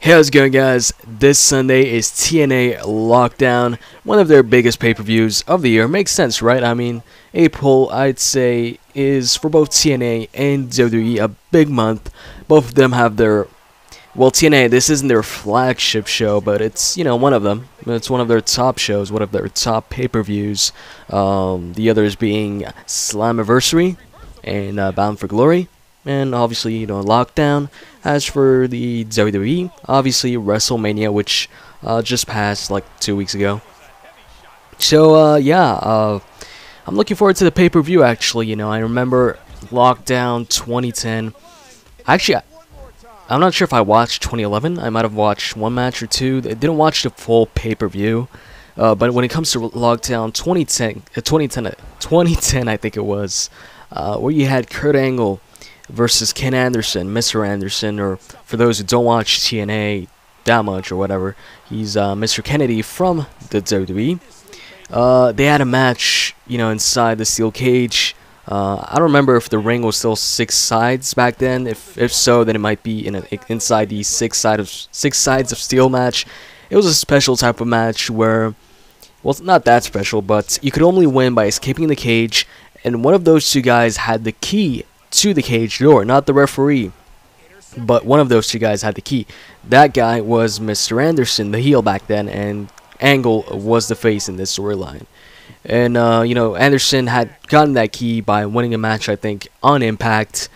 Hey, how's it going, guys? This Sunday is TNA Lockdown, one of their biggest pay-per-views of the year. Makes sense, right? I mean, April, I'd say, is for both TNA and WWE a big month. Both of them have their, well, TNA, this isn't their flagship show, but it's, you know, one of them. It's one of their top shows, one of their top pay-per-views. The others being Slammiversary and Bound for Glory. And obviously, you know, Lockdown. As for the WWE, obviously WrestleMania, which just passed like 2 weeks ago. So I'm looking forward to the pay-per-view. Actually, you know, I remember Lockdown 2010. Actually, I'm not sure if I watched 2011. I might have watched one match or two. I didn't watch the full pay-per-view. But when it comes to Lockdown 2010, I think it was, where you had Kurt Angle versus Ken Anderson, Mr. Anderson, or for those who don't watch TNA that much or whatever, he's Mr. Kennedy from the WWE. They had a match, you know, inside the steel cage. I don't remember if the ring was still 6 sides back then. If so, then it might be inside the six sides of steel match. It was a special type of match where, well, it's not that special, but you could only win by escaping the cage, and one of those two guys had the key to the cage door, not the referee, but one of those two guys had the key. That guy was Mr. Anderson, the heel back then, and Angle was the face in this storyline. And you know, Anderson had gotten that key by winning a match, I think, on Impact,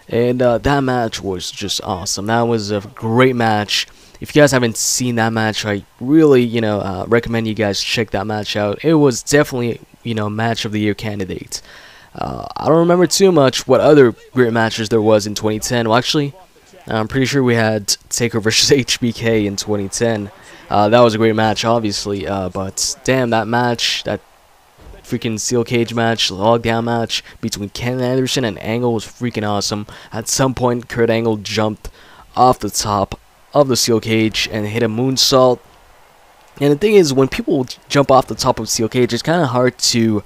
and that match was just awesome. That was a great match. If you guys haven't seen that match, I really, you know, recommend you guys check that match out. It was definitely, you know, match of the year candidate. I don't remember too much what other great matches there was in 2010. Well, actually, I'm pretty sure we had Taker versus HBK in 2010. That was a great match, obviously. But damn, that match, that freaking steel cage match, lockdown match between Ken Anderson and Angle was freaking awesome. At some point, Kurt Angle jumped off the top of the steel cage and hit a moonsault. And the thing is, when people jump off the top of steel cage, it's kind of hard to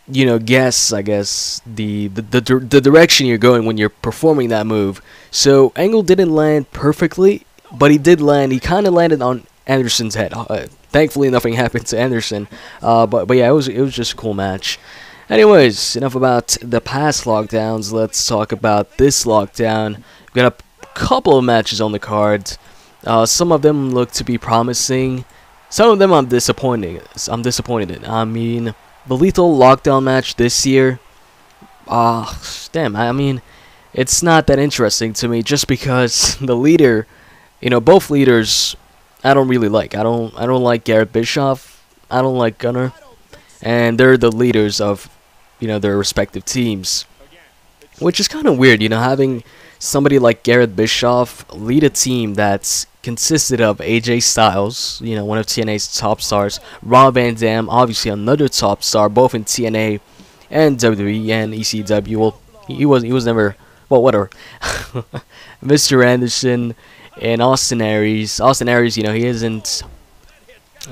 you know, guess, I guess, the direction you're going when you're performing that move. So Angle didn't land perfectly, but he did land. He kind of landed on Anderson's head. Thankfully, nothing happened to Anderson. But yeah, it was just a cool match. Anyways, enough about the past lockdowns. Let's talk about this lockdown. We've got a couple of matches on the card. Some of them look to be promising. Some of them I'm disappointed in. I mean, the Lethal Lockdown match this year, damn, I mean, it's not that interesting to me just because the leader, you know, both leaders, I don't really like. I don't like Garett Bischoff. I don't like Gunner, and they're the leaders of, you know, their respective teams, which is kind of weird, you know, having somebody like Garett Bischoff lead a team that's consisted of AJ Styles, you know, one of TNA's top stars, Rob Van Dam, obviously another top star, both in TNA and WWE and ECW. Well, he was never, well, whatever. Mr. Anderson and Austin Aries. Austin Aries, you know, he isn't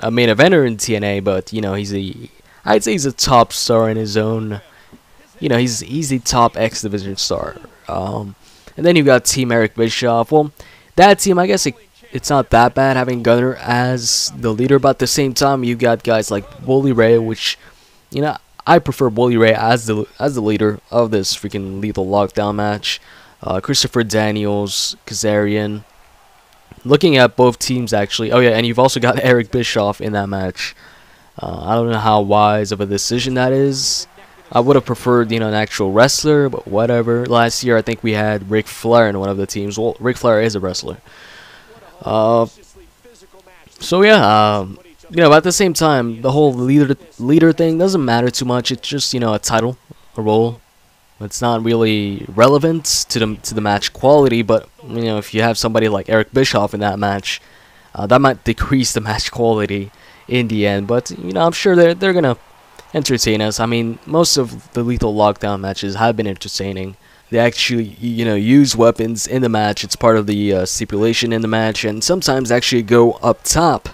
a main eventer in TNA, but you know, I'd say he's a top star in his own. You know, he's a top X Division star. And then you got Team Eric Bischoff. Well, that team, I guess it's not that bad having Gunner as the leader, but at the same time, you got guys like Bully Ray, which, you know, I prefer Bully Ray as the leader of this freaking Lethal Lockdown match. Christopher Daniels, Kazarian. Looking at both teams, actually. Oh yeah, and you've also got Eric Bischoff in that match. I don't know how wise of a decision that is. I would have preferred, you know, an actual wrestler, but whatever. Last year, I think we had Ric Flair in one of the teams. Well, Ric Flair is a wrestler. So yeah, you know, but at the same time, the whole leader thing doesn't matter too much. It's just, you know, a title, a role. It's not really relevant to the match quality. But you know, if you have somebody like Eric Bischoff in that match, that might decrease the match quality in the end. But you know, I'm sure they're gonna entertain us. I mean, most of the Lethal Lockdown matches have been entertaining. They actually, you know, use weapons in the match. It's part of the stipulation in the match, and sometimes actually go up top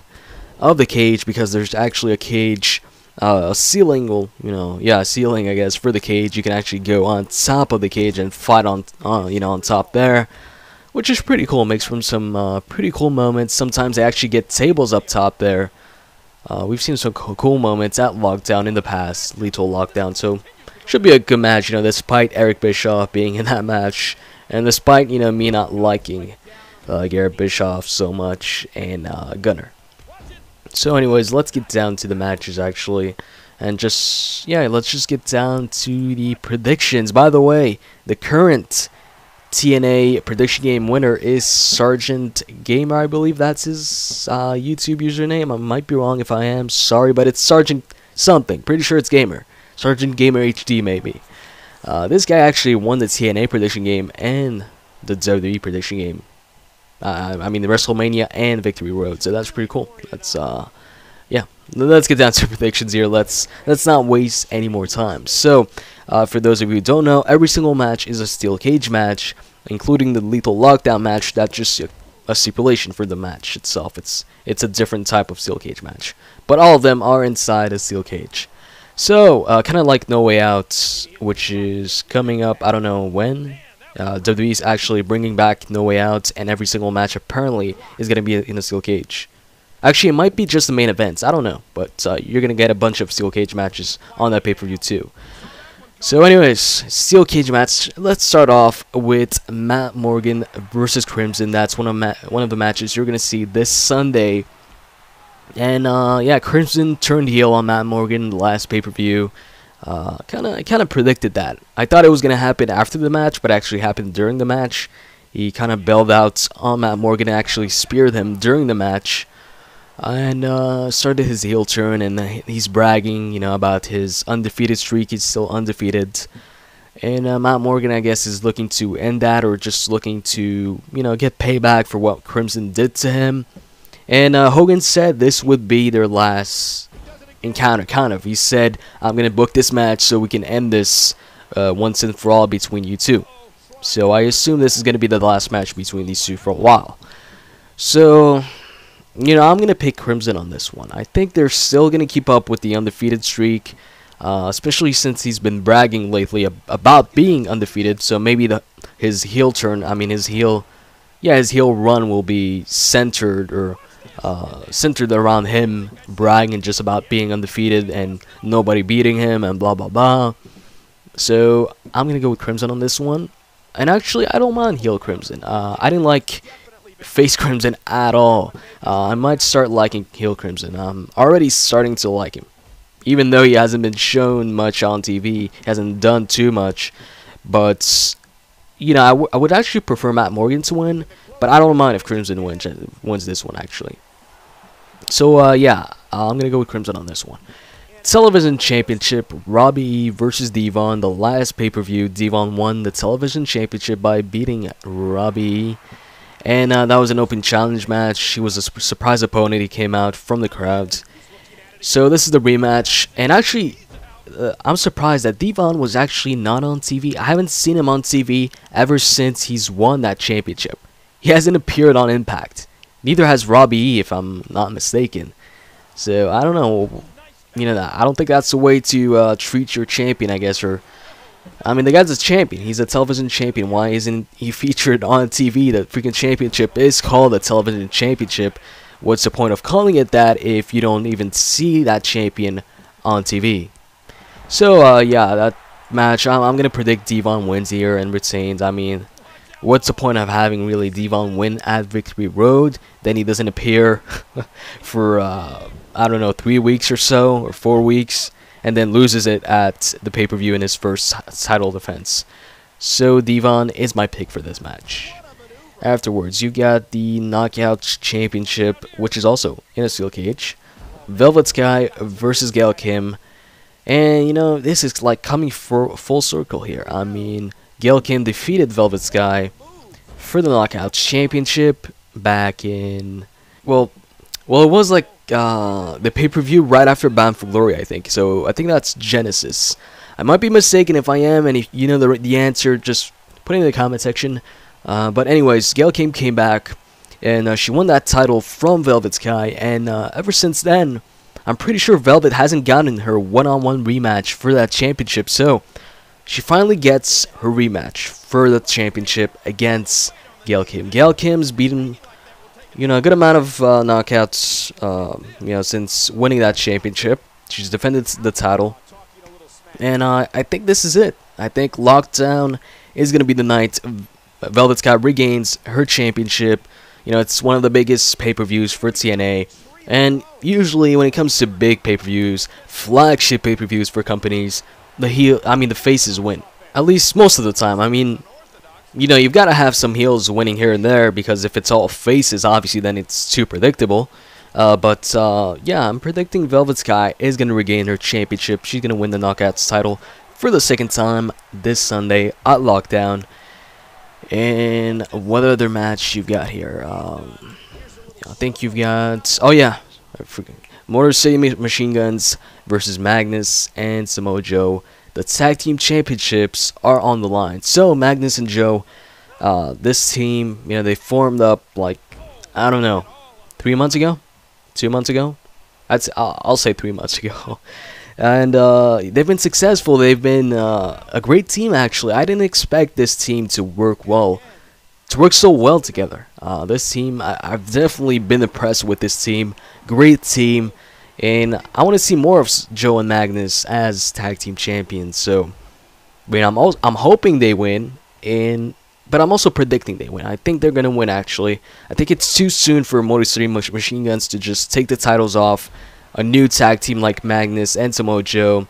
of the cage because there's actually a cage, a ceiling. Well, you know, yeah, a ceiling, I guess, for the cage. You can actually go on top of the cage and fight on, you know, on top there, which is pretty cool. Makes from some pretty cool moments. Sometimes they actually get tables up top there. We've seen some cool moments at Lockdown in the past, Lethal Lockdown, so should be a good match, you know, despite Eric Bischoff being in that match, and despite, you know, me not liking Garett Bischoff so much, and Gunner. So anyways, let's get down to the matches actually, and just, yeah, let's just get down to the predictions. By the way, the current TNA prediction game winner is Sergeant Gamer, I believe that's his YouTube username. I might be wrong if I am, sorry, but it's Sergeant something, pretty sure it's Gamer. Sergeant Gamer HD maybe. This guy actually won the TNA prediction game and the WWE prediction game. I mean the WrestleMania and Victory Road, so that's pretty cool. That's yeah. Let's get down to predictions here. Let's not waste any more time. So, for those of you who don't know, every single match is a steel cage match, including the Lethal Lockdown match. That's just a stipulation for the match itself. It's a different type of steel cage match, but all of them are inside a steel cage. So, kind of like No Way Out, which is coming up, I don't know when. WWE is actually bringing back No Way Out, and every single match apparently is going to be in a steel cage. Actually, it might be just the main events, I don't know, but you're going to get a bunch of steel cage matches on that pay-per-view too. So anyways, steel cage match, let's start off with Matt Morgan versus Crimson. That's one of the matches you're going to see this Sunday. And yeah, Crimson turned heel on Matt Morgan in the last pay-per-view. Kind of predicted that. I thought it was gonna happen after the match, but it actually happened during the match. He kind of bailed out on Matt Morgan and actually speared him during the match, and started his heel turn. And he's bragging, you know, about his undefeated streak. He's still undefeated. And Matt Morgan, I guess, is looking to end that, or just looking to, you know, get payback for what Crimson did to him. And Hogan said this would be their last encounter, kind of. He said, I'm going to book this match so we can end this once and for all between you two. So I assume this is going to be the last match between these two for a while. So, you know, I'm going to pick Crimson on this one. I think they're still going to keep up with the undefeated streak, especially since he's been bragging lately about being undefeated. So maybe his heel turn, I mean his heel run will be centered around him bragging just about being undefeated and nobody beating him and blah blah blah. So I'm gonna go with Crimson on this one. And actually, I don't mind heel Crimson. I didn't like face Crimson at all. I might start liking heel Crimson. I'm already starting to like him, even though he hasn't been shown much on TV. He hasn't done too much. But you know, I would actually prefer Matt Morgan to win, but I don't mind if Crimson wins this one actually. So yeah, I'm gonna go with Crimson on this one. Television Championship, Robbie versus Devon. The last pay-per-view, Devon won the Television Championship by beating Robbie, and that was an open challenge match. He was a surprise opponent. He came out from the crowd. So this is the rematch, and actually, I'm surprised that Devon was actually not on TV. I haven't seen him on TV ever since he's won that championship. He hasn't appeared on Impact. Neither has Robbie, if I'm not mistaken. So, I don't know. You know, I don't think that's the way to treat your champion, I guess. Or, I mean, the guy's a champion. He's a television champion. Why isn't he featured on TV? The freaking championship is called a television championship. What's the point of calling it that if you don't even see that champion on TV? So, yeah, that match, I'm going to predict Devon wins here and retains. I mean, what's the point of having really Devon win at Victory Road? Then he doesn't appear for, I don't know, 3 weeks or so, or 4 weeks, and then loses it at the pay-per-view in his first title defense. So Devon is my pick for this match. Afterwards, you got the Knockouts Championship, which is also in a steel cage. Velvet Sky versus Gail Kim. And, you know, this is like coming full circle here. I mean, Gail Kim defeated Velvet Sky for the Knockouts Championship back in, well, it was like the pay-per-view right after Bound for Glory, I think. So I think that's Genesis. I might be mistaken if I am, and if you know the answer, just put it in the comment section. But anyways, Gail Kim came back, and she won that title from Velvet Sky, and ever since then, I'm pretty sure Velvet hasn't gotten her one-on-one rematch for that championship, so she finally gets her rematch for the championship against Gail Kim. Gail Kim's beaten, a good amount of knockouts, since winning that championship. She's defended the title. And I think this is it. I think Lockdown is going to be the night Velvet Sky regains her championship. It's one of the biggest pay-per-views for TNA. And usually when it comes to big pay-per-views, flagship pay-per-views for companies, the faces win. At least most of the time. You've got to have some heels winning here and there, because if it's all faces, obviously then it's too predictable. Yeah, I'm predicting Velvet Sky is going to regain her championship. She's going to win the Knockouts title for the second time this Sunday at Lockdown. And what other match you've got here? I think you've got... Oh, yeah. Motorcity Machine Guns versus Magnus and Samoa Joe. The Tag Team Championships are on the line. So, Magnus and Joe, this team, they formed up, I don't know, 3 months ago? 2 months ago? I'll say 3 months ago. And they've been successful. They've been a great team, actually. I didn't expect this team to work so well together. This team, I've definitely been impressed with this team. Great team. And I want to see more of Joe and Magnus as tag team champions. So, I'm hoping they win, but I'm also predicting they win. I think they're gonna win. Actually, I think it's too soon for Motor City Machine Guns to just take the titles off a new tag team like Magnus and Samoa Joe.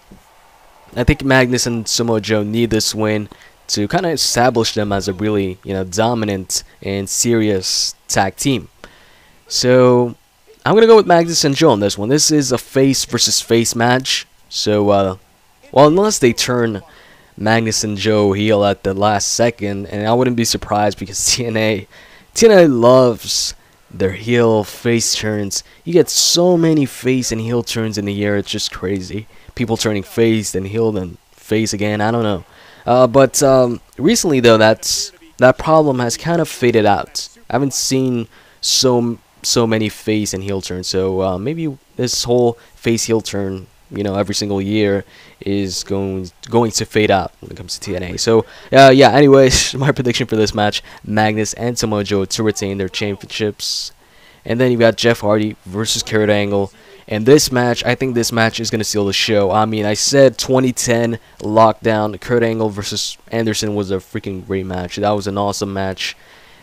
I think Magnus and Samoa Joe need this win to kind of establish them as a really dominant and serious tag team. So, I'm going to go with Magnus and Joe on this one. This is a face versus face match. So, well, unless they turn Magnus and Joe heel at the last second, and I wouldn't be surprised, because TNA loves their heel face turns. You get so many face and heel turns in a year, it's just crazy. People turning face, then heel, then face again, I don't know. But recently, though, that problem has kind of faded out. I haven't seen so many face and heel turns, so maybe this whole face heel turn, every single year is going to fade out when it comes to TNA. So yeah, anyways, my prediction for this match, Magnus and Samoa Joe to retain their championships. And then you got Jeff Hardy versus Kurt Angle, and this match, I think this match is going to steal the show. I said 2010 Lockdown, Kurt Angle versus Anderson was a freaking great match. That was an awesome match.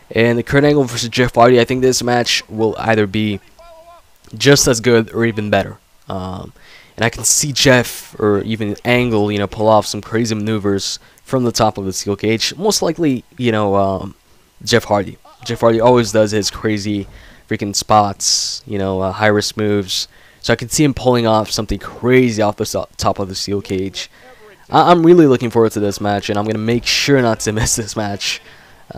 And the Kurt Angle versus Jeff Hardy, I think this match will either be just as good or even better. And I can see Jeff or even Angle, pull off some crazy maneuvers from the top of the steel cage. Most likely, Jeff Hardy. Jeff Hardy always does his crazy freaking spots, high risk moves. So I can see him pulling off something crazy off the top of the steel cage. I'm really looking forward to this match, and I'm gonna make sure not to miss this match.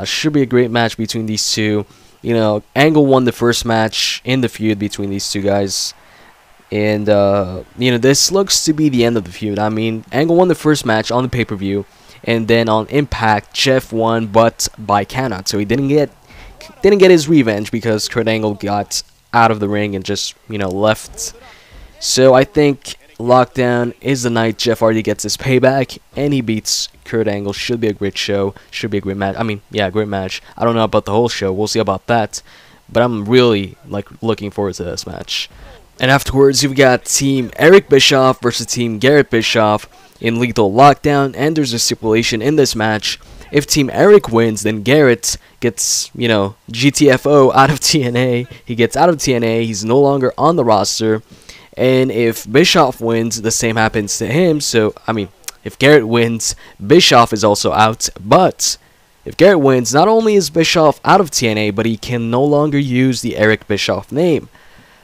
Should be a great match between these two. Angle won the first match in the feud between these two guys. And, this looks to be the end of the feud. Angle won the first match on the pay-per-view. And then on Impact, Jeff won, but by countout. So he didn't get his revenge because Kurt Angle got out of the ring and just, left. So I think Lockdown is the night Jeff Hardy gets his payback and he beats Kurt Angle. Should be a great show. Should be a great match. Yeah, great match. I don't know about the whole show. We'll see about that. But I'm really looking forward to this match. And afterwards, you've got Team Eric Bischoff versus Team Garett Bischoff in Lethal Lockdown. And there's a stipulation in this match. If Team Eric wins, then Garett gets, GTFO out of TNA. He gets out of TNA. He's no longer on the roster. And if Bischoff wins, the same happens to him. So, if Garett wins, Bischoff is also out. But if Garett wins, not only is Bischoff out of TNA, but he can no longer use the Eric Bischoff name.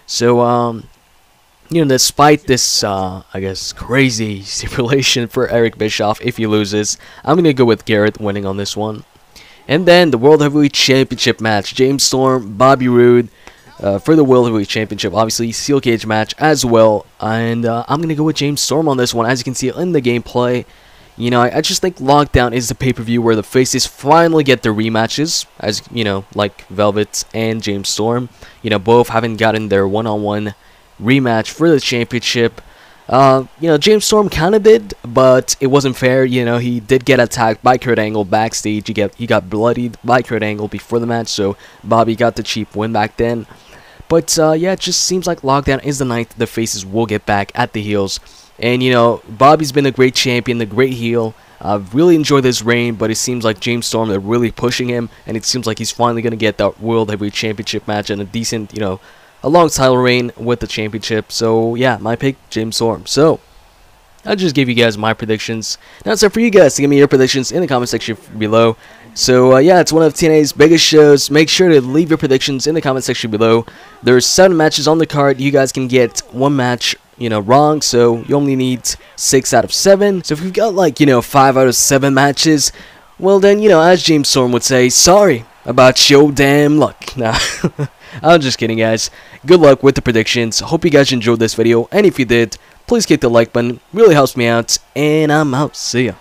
So, despite this, crazy stipulation for Eric Bischoff, if he loses, I'm going to go with Garett winning on this one. And then the World Heavyweight Championship match, James Storm, Bobby Roode, for the World Heavyweight Championship, obviously, steel cage match as well. And I'm going to go with James Storm on this one, as you can see in the gameplay. I just think Lockdown is the pay-per-view where the faces finally get their rematches, as, like Velvet and James Storm. Both haven't gotten their one-on-one rematch for the championship. You know, James Storm kind of did, but it wasn't fair. You know, he did get attacked by Kurt Angle backstage. He got bloodied by Kurt Angle before the match, so Bobby got the cheap win back then. But yeah, it just seems like Lockdown is the night the faces will get back at the heels. And you know, Bobby's been a great champion, a great heel. I've really enjoyed this reign, but it seems like James Storm, they're really pushing him, and it seems like he's finally going to get that World Heavyweight Championship match and a decent, you know, a long title reign with the championship. So yeah, my pick, James Storm. So I'll just give you guys my predictions. Now it's up for you guys to give me your predictions in the comment section below. So yeah, it's one of TNA's biggest shows. Make sure to leave your predictions in the comment section below. There's 7 matches on the card. You guys can get 1 match, you know, wrong, so you only need 6 out of 7. So if you've got like, you know, 5 out of 7 matches, well then, you know, as James Storm would say, sorry about your damn luck. Nah, I'm just kidding, guys. Good luck with the predictions. Hope you guys enjoyed this video, and if you did, please click the like button. Really helps me out, and I'm out. See ya.